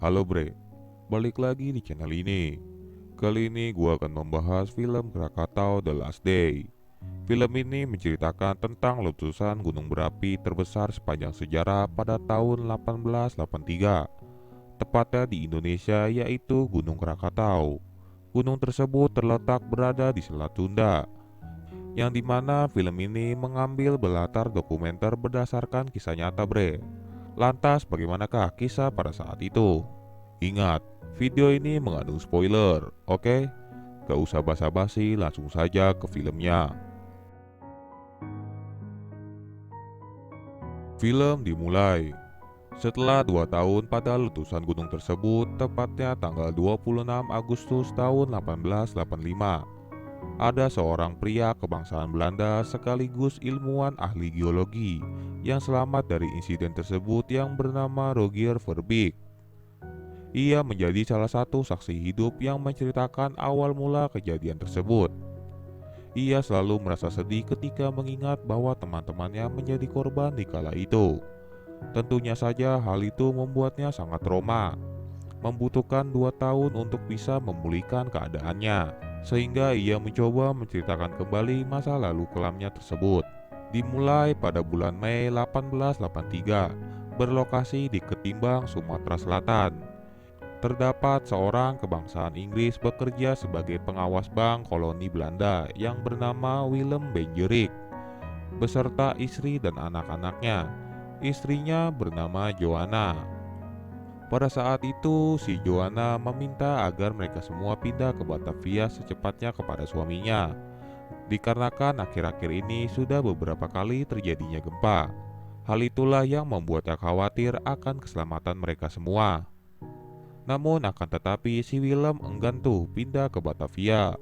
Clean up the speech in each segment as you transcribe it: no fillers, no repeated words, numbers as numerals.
Halo bre, balik lagi di channel ini. Kali ini gua akan membahas film Krakatau The Last Day. Film ini menceritakan tentang letusan gunung berapi terbesar sepanjang sejarah pada tahun 1883, tepatnya di Indonesia, yaitu Gunung Krakatau. Gunung tersebut terletak berada di Selat Sunda, yang dimana film ini mengambil berlatar dokumenter berdasarkan kisah nyata bre. Lantas bagaimanakah kisah pada saat itu? Ingat, video ini mengandung spoiler, oke? Gak usah basa-basi, langsung saja ke filmnya. Film dimulai setelah 2 tahun pada letusan gunung tersebut, tepatnya tanggal 26 Agustus tahun 1885. Ada seorang pria kebangsaan Belanda sekaligus ilmuwan ahli geologi yang selamat dari insiden tersebut yang bernama Rogier Verbeek. Ia menjadi salah satu saksi hidup yang menceritakan awal mula kejadian tersebut. Ia selalu merasa sedih ketika mengingat bahwa teman-temannya menjadi korban di kala itu. Tentunya saja hal itu membuatnya sangat trauma, membutuhkan 2 tahun untuk bisa memulihkan keadaannya, sehingga ia mencoba menceritakan kembali masa lalu kelamnya tersebut. Dimulai pada bulan Mei 1883, berlokasi di Ketimbang, Sumatera Selatan. Terdapat seorang kebangsaan Inggris bekerja sebagai pengawas bank koloni Belanda yang bernama Willem Benjerik, beserta istri dan anak-anaknya. Istrinya bernama Joanna. Pada saat itu, si Joanna meminta agar mereka semua pindah ke Batavia secepatnya kepada suaminya, dikarenakan akhir-akhir ini sudah beberapa kali terjadinya gempa. Hal itulah yang membuatnya khawatir akan keselamatan mereka semua. Namun akan tetapi si Willem enggan tuh pindah ke Batavia.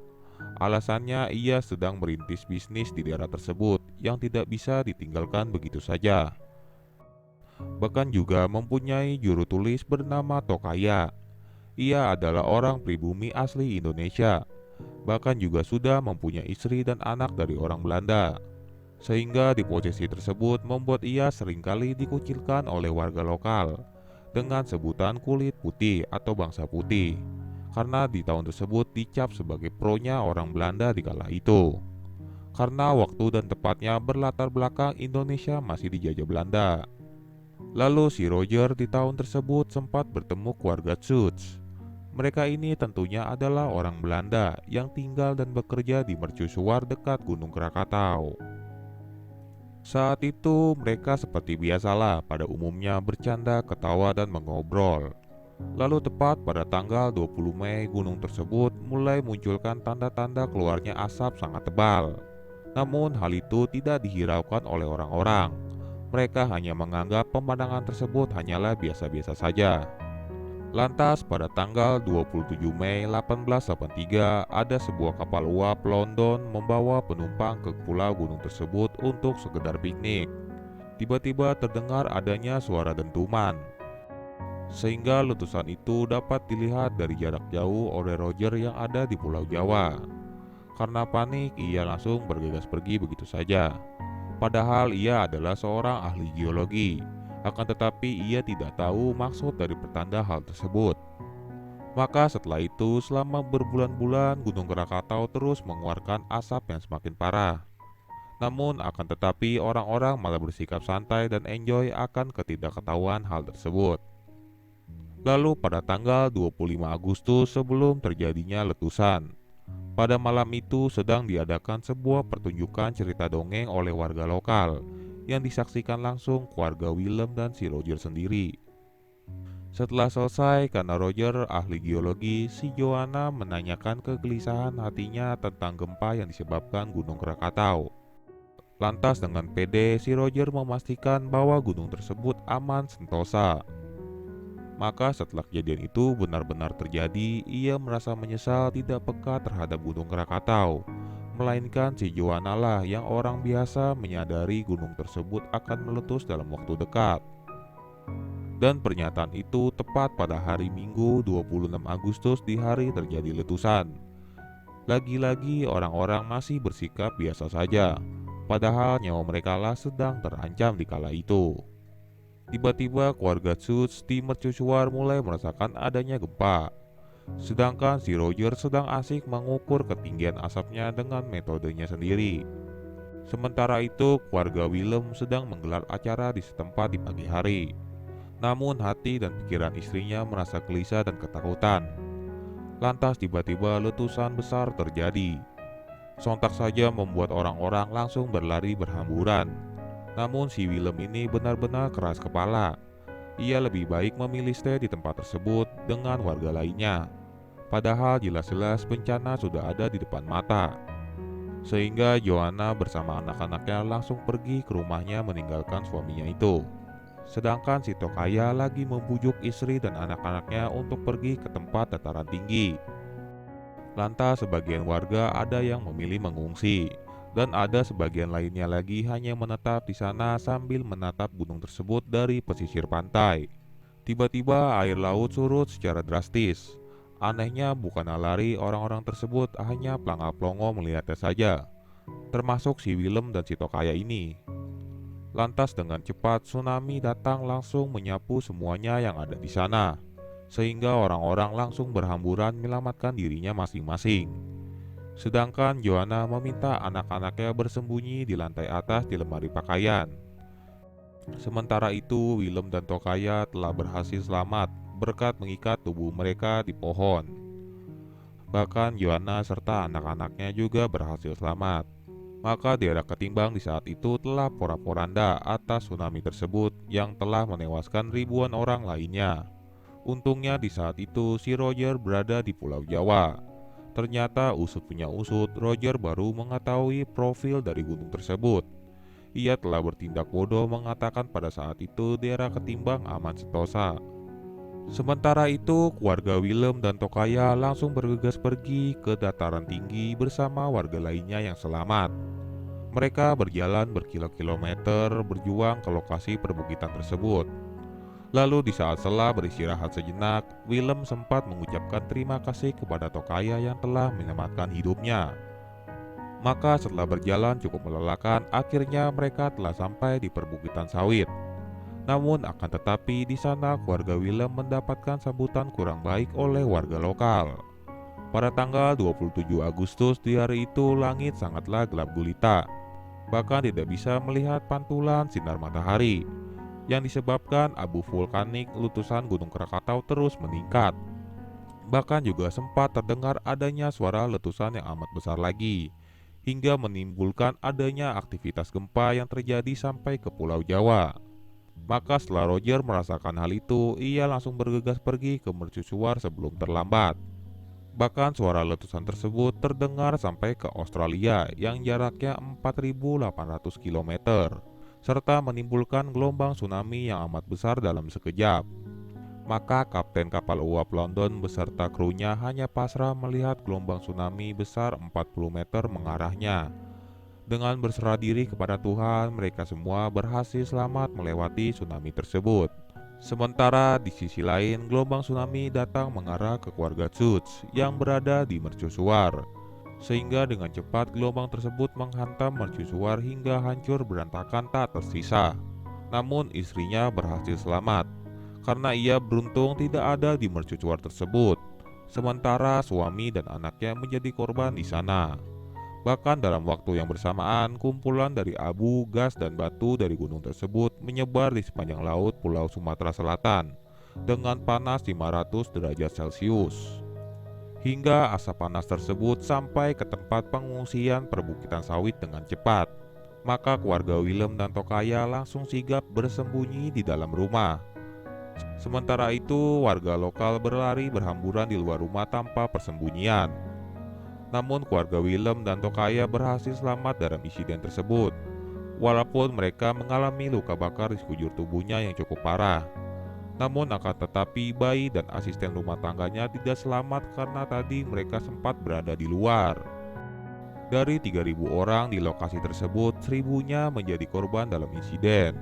Alasannya ia sedang merintis bisnis di daerah tersebut yang tidak bisa ditinggalkan begitu saja. Bahkan juga mempunyai juru tulis bernama Tokaya. Ia adalah orang pribumi asli Indonesia. Bahkan juga sudah mempunyai istri dan anak dari orang Belanda. Sehingga di posisi tersebut membuat ia seringkali dikucilkan oleh warga lokal dengan sebutan kulit putih atau bangsa putih, karena di tahun tersebut dicap sebagai pronya orang Belanda di kala itu. Karena waktu dan tepatnya berlatar belakang Indonesia masih dijajah Belanda. Lalu si Roger di tahun tersebut sempat bertemu keluarga Schutz. Mereka ini tentunya adalah orang Belanda yang tinggal dan bekerja di mercusuar dekat Gunung Krakatau. Saat itu mereka seperti biasalah pada umumnya bercanda, ketawa, dan mengobrol. Lalu tepat pada tanggal 20 Mei gunung tersebut mulai munculkan tanda-tanda keluarnya asap sangat tebal. Namun hal itu tidak dihiraukan oleh orang-orang. Mereka hanya menganggap pemandangan tersebut hanyalah biasa-biasa saja. Lantas pada tanggal 27 Mei 1883 ada sebuah kapal uap London membawa penumpang ke pulau gunung tersebut untuk sekedar piknik. Tiba-tiba terdengar adanya suara dentuman, sehingga letusan itu dapat dilihat dari jarak jauh oleh Roger yang ada di Pulau Jawa. Karena panik, ia langsung bergegas pergi begitu saja. Padahal ia adalah seorang ahli geologi, akan tetapi ia tidak tahu maksud dari pertanda hal tersebut. Maka setelah itu selama berbulan-bulan Gunung Krakatau terus mengeluarkan asap yang semakin parah. Namun akan tetapi orang-orang malah bersikap santai dan enjoy akan ketidakketahuan hal tersebut. Lalu pada tanggal 25 Agustus sebelum terjadinya letusan, pada malam itu sedang diadakan sebuah pertunjukan cerita dongeng oleh warga lokal yang disaksikan langsung keluarga Willem dan si Roger sendiri. Setelah selesai, karena Roger ahli geologi, si Joanna menanyakan kegelisahan hatinya tentang gempa yang disebabkan Gunung Krakatau. Lantas dengan pede, si Roger memastikan bahwa gunung tersebut aman sentosa. Maka setelah kejadian itu benar-benar terjadi, ia merasa menyesal tidak peka terhadap Gunung Krakatau. Melainkan si Joanna lah yang orang biasa menyadari gunung tersebut akan meletus dalam waktu dekat. Dan pernyataan itu tepat pada hari Minggu 26 Agustus di hari terjadi letusan. Lagi-lagi orang-orang masih bersikap biasa saja, padahal nyawa mereka lah sedang terancam di kala itu. Tiba-tiba keluarga Schultz di mercusuar mulai merasakan adanya gempa. Sedangkan si Roger sedang asik mengukur ketinggian asapnya dengan metodenya sendiri. Sementara itu, keluarga Willem sedang menggelar acara di setempat di pagi hari. Namun hati dan pikiran istrinya merasa gelisah dan ketakutan. Lantas tiba-tiba letusan besar terjadi. Sontak saja membuat orang-orang langsung berlari berhamburan. Namun si Willem ini benar-benar keras kepala. Ia lebih baik memilih stay di tempat tersebut dengan warga lainnya. Padahal jelas-jelas bencana sudah ada di depan mata. Sehingga Joanna bersama anak-anaknya langsung pergi ke rumahnya meninggalkan suaminya itu. Sedangkan si Tokaya lagi membujuk istri dan anak-anaknya untuk pergi ke tempat dataran tinggi. Lantas sebagian warga ada yang memilih mengungsi, dan ada sebagian lainnya lagi hanya menetap di sana sambil menatap gunung tersebut dari pesisir pantai. Tiba-tiba air laut surut secara drastis. Anehnya bukan lari, orang-orang tersebut hanya pelangap-pelongo melihatnya saja, termasuk si Willem dan si Tokaya ini. Lantas dengan cepat tsunami datang langsung menyapu semuanya yang ada di sana, sehingga orang-orang langsung berhamburan menyelamatkan dirinya masing-masing. Sedangkan Joanna meminta anak-anaknya bersembunyi di lantai atas di lemari pakaian. Sementara itu, Willem dan Tokaya telah berhasil selamat berkat mengikat tubuh mereka di pohon. Bahkan Joanna serta anak-anaknya juga berhasil selamat. Maka daerah Ketimbang di saat itu telah porak-poranda atas tsunami tersebut yang telah menewaskan ribuan orang lainnya. Untungnya di saat itu si Roger berada di Pulau Jawa. Ternyata usut punya usut, Roger baru mengetahui profil dari gunung tersebut. Ia telah bertindak bodoh mengatakan pada saat itu daerah Ketimbang aman sentosa. Sementara itu, keluarga Willem dan Tokaya langsung bergegas pergi ke dataran tinggi bersama warga lainnya yang selamat. Mereka berjalan berkilo-kilometer berjuang ke lokasi perbukitan tersebut. Lalu di saat setelah beristirahat sejenak, Willem sempat mengucapkan terima kasih kepada Tokaya yang telah menyelamatkan hidupnya. Maka setelah berjalan cukup melelahkan, akhirnya mereka telah sampai di perbukitan sawit. Namun akan tetapi di sana keluarga Willem mendapatkan sambutan kurang baik oleh warga lokal. Pada tanggal 27 Agustus di hari itu langit sangatlah gelap gulita. Bahkan tidak bisa melihat pantulan sinar matahari, yang disebabkan abu vulkanik letusan Gunung Krakatau terus meningkat. Bahkan juga sempat terdengar adanya suara letusan yang amat besar lagi, hingga menimbulkan adanya aktivitas gempa yang terjadi sampai ke Pulau Jawa. Maka setelah Roger merasakan hal itu, ia langsung bergegas pergi ke mercusuar sebelum terlambat. Bahkan suara letusan tersebut terdengar sampai ke Australia yang jaraknya 4.800 km, serta menimbulkan gelombang tsunami yang amat besar dalam sekejap. Maka kapten kapal uap London beserta krunya hanya pasrah melihat gelombang tsunami besar 40 meter mengarahnya. Dengan berserah diri kepada Tuhan, mereka semua berhasil selamat melewati tsunami tersebut. Sementara di sisi lain, gelombang tsunami datang mengarah ke keluarga Schultz yang berada di mercusuar. Sehingga dengan cepat gelombang tersebut menghantam mercusuar hingga hancur berantakan tak tersisa. Namun istrinya berhasil selamat, karena ia beruntung tidak ada di mercusuar tersebut. Sementara suami dan anaknya menjadi korban di sana. Bahkan dalam waktu yang bersamaan, kumpulan dari abu, gas, dan batu dari gunung tersebut menyebar di sepanjang laut Pulau Sumatera Selatan dengan panas 500 derajat Celcius. Hingga asap panas tersebut sampai ke tempat pengungsian perbukitan sawit dengan cepat. Maka keluarga Willem dan Tokaya langsung sigap bersembunyi di dalam rumah. Sementara itu, warga lokal berlari berhamburan di luar rumah tanpa persembunyian. Namun keluarga Willem dan Tokaya berhasil selamat dalam insiden tersebut, walaupun mereka mengalami luka bakar di sekujur tubuhnya yang cukup parah. Namun akan tetapi bayi dan asisten rumah tangganya tidak selamat karena tadi mereka sempat berada di luar. Dari 3.000 orang di lokasi tersebut, 1.000-nya menjadi korban dalam insiden.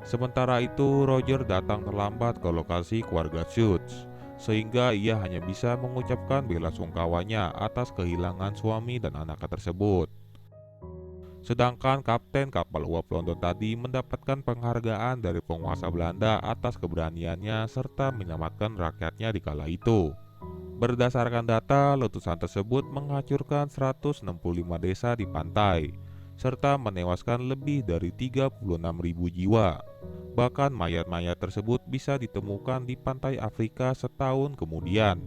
Sementara itu Roger datang terlambat ke lokasi keluarga Schultz, sehingga ia hanya bisa mengucapkan bela sungkawanya atas kehilangan suami dan anaknya tersebut. Sedangkan kapten kapal uap London tadi mendapatkan penghargaan dari penguasa Belanda atas keberaniannya serta menyelamatkan rakyatnya di kala itu. Berdasarkan data, letusan tersebut menghancurkan 165 desa di pantai, serta menewaskan lebih dari 36.000 jiwa. Bahkan mayat-mayat tersebut bisa ditemukan di pantai Afrika setahun kemudian.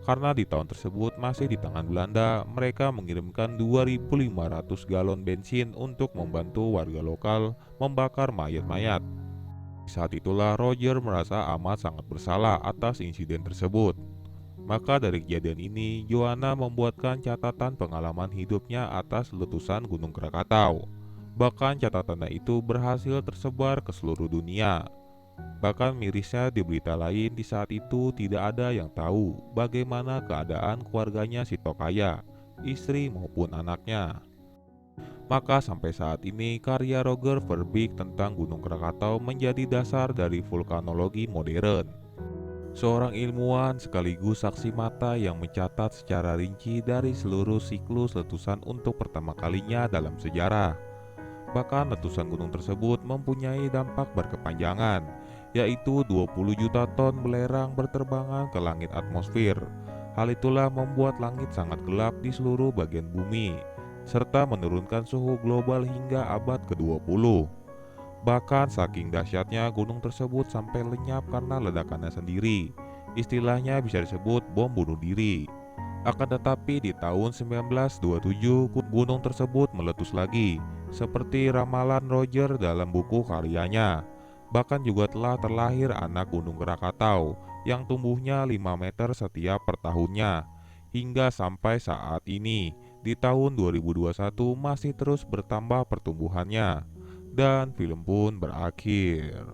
Karena di tahun tersebut masih di tangan Belanda, mereka mengirimkan 2.500 galon bensin untuk membantu warga lokal membakar mayat-mayat. Saat itulah Roger merasa amat sangat bersalah atas insiden tersebut. Maka dari kejadian ini, Joanna membuatkan catatan pengalaman hidupnya atas letusan Gunung Krakatau. Bahkan catatannya itu berhasil tersebar ke seluruh dunia. Bahkan mirisnya di berita lain, di saat itu tidak ada yang tahu bagaimana keadaan keluarganya si Tokaya, istri maupun anaknya. Maka sampai saat ini karya Roger Verbeek tentang Gunung Krakatau menjadi dasar dari vulkanologi modern. Seorang ilmuwan sekaligus saksi mata yang mencatat secara rinci dari seluruh siklus letusan untuk pertama kalinya dalam sejarah. Bahkan letusan gunung tersebut mempunyai dampak berkepanjangan, yaitu 20 juta ton belerang berterbangan ke langit atmosfer. Hal itulah membuat langit sangat gelap di seluruh bagian bumi, serta menurunkan suhu global hingga abad ke-20. Bahkan saking dahsyatnya gunung tersebut sampai lenyap karena ledakannya sendiri. Istilahnya bisa disebut bom bunuh diri. Akan tetapi di tahun 1927 gunung tersebut meletus lagi, seperti ramalan Roger dalam buku karyanya. Bahkan juga telah terlahir anak Gunung Krakatau yang tumbuhnya 5 meter setiap per tahunnya. Hingga sampai saat ini, di tahun 2021 masih terus bertambah pertumbuhannya. Dan film pun berakhir.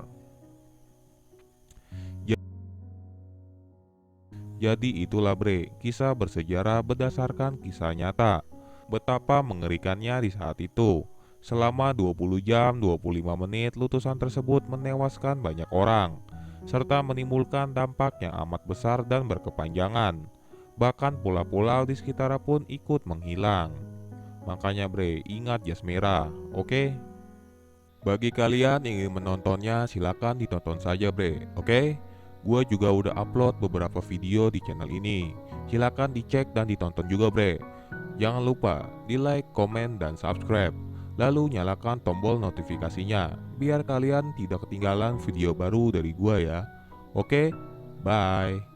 Jadi itulah bre, kisah bersejarah berdasarkan kisah nyata. Betapa mengerikannya di saat itu. Selama 20 jam 25 menit letusan tersebut menewaskan banyak orang, serta menimbulkan dampak yang amat besar dan berkepanjangan. Bahkan pulau-pulau di sekitarnya pun ikut menghilang. Makanya bre, ingat jas merah, oke? Bagi kalian yang ingin menontonnya silakan ditonton saja bre, oke? Gua juga udah upload beberapa video di channel ini. Silakan dicek dan ditonton juga bre. Jangan lupa di like, komen, dan subscribe. Lalu nyalakan tombol notifikasinya biar kalian tidak ketinggalan video baru dari gua ya. Oke, bye.